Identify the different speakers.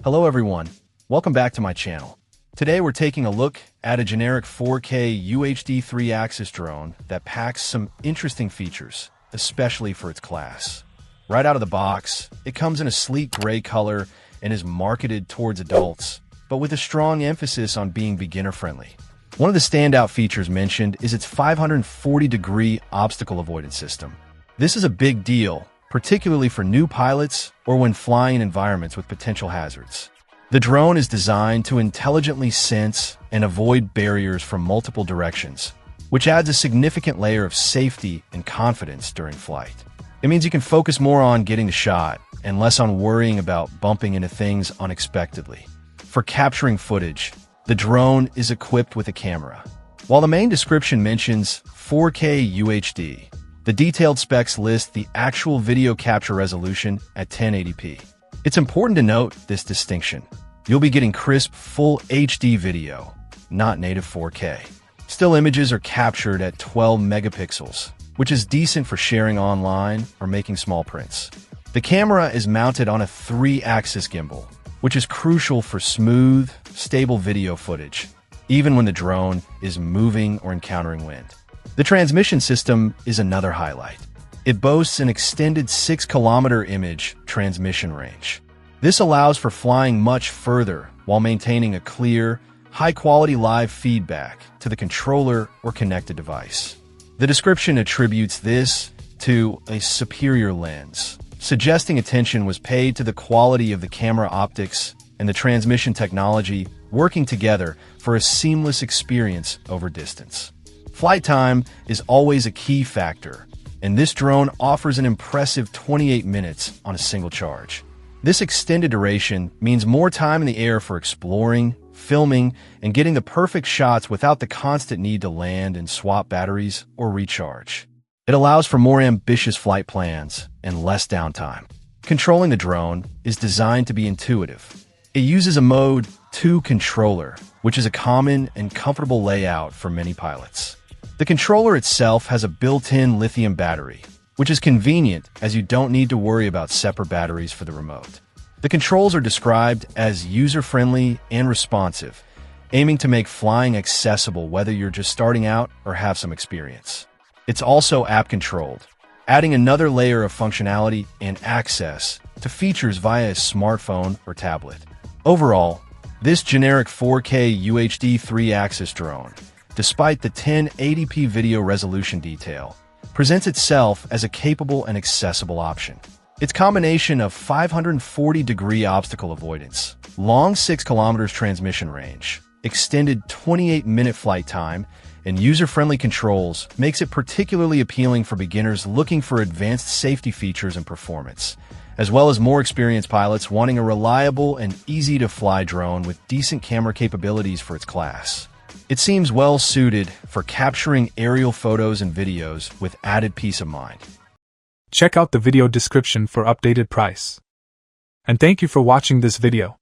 Speaker 1: Hello everyone, welcome back to my channel. Today we're taking a look at a generic 4K UHD 3-axis drone that packs some interesting features, especially for its class. Right out of the box, it comes in a sleek gray color and is marketed towards adults, but with a strong emphasis on being beginner-friendly. One of the standout features mentioned is its 540-degree obstacle avoidance system. This is a big deal, particularly for new pilots or when flying in environments with potential hazards. The drone is designed to intelligently sense and avoid barriers from multiple directions, which adds a significant layer of safety and confidence during flight. It means you can focus more on getting the shot and less on worrying about bumping into things unexpectedly. For capturing footage, the drone is equipped with a camera. While the main description mentions 4K UHD, the detailed specs list the actual video capture resolution at 1080p. It's important to note this distinction. You'll be getting crisp, full HD video, not native 4K. Still images are captured at 12 megapixels, which is decent for sharing online or making small prints. The camera is mounted on a 3-axis gimbal, which is crucial for smooth, stable video footage, even when the drone is moving or encountering wind. The transmission system is another highlight. It boasts an extended 6-kilometer image transmission range. This allows for flying much further while maintaining a clear, high-quality live feedback to the controller or connected device. The description attributes this to a superior lens, suggesting attention was paid to the quality of the camera optics and the transmission technology working together for a seamless experience over distance. Flight time is always a key factor, and this drone offers an impressive 28 minutes on a single charge. This extended duration means more time in the air for exploring, filming, and getting the perfect shots without the constant need to land and swap batteries or recharge. It allows for more ambitious flight plans and less downtime. Controlling the drone is designed to be intuitive. It uses a Mode 2 controller, which is a common and comfortable layout for many pilots. The controller itself has a built-in lithium battery, which is convenient as you don't need to worry about separate batteries for the remote. The controls are described as user-friendly and responsive, aiming to make flying accessible whether you're just starting out or have some experience. It's also app-controlled, adding another layer of functionality and access to features via a smartphone or tablet. Overall, this generic 4K UHD 3-axis drone, despite the 1080p video resolution detail, presents itself as a capable and accessible option. Its combination of 540-degree obstacle avoidance, long 6 kilometers transmission range, extended 28-minute flight time, and user-friendly controls makes it particularly appealing for beginners looking for advanced safety features and performance, as well as more experienced pilots wanting a reliable and easy-to-fly drone with decent camera capabilities for its class. It seems well suited for capturing aerial photos and videos with added peace of mind.
Speaker 2: Check out the video description for updated price. And thank you for watching this video.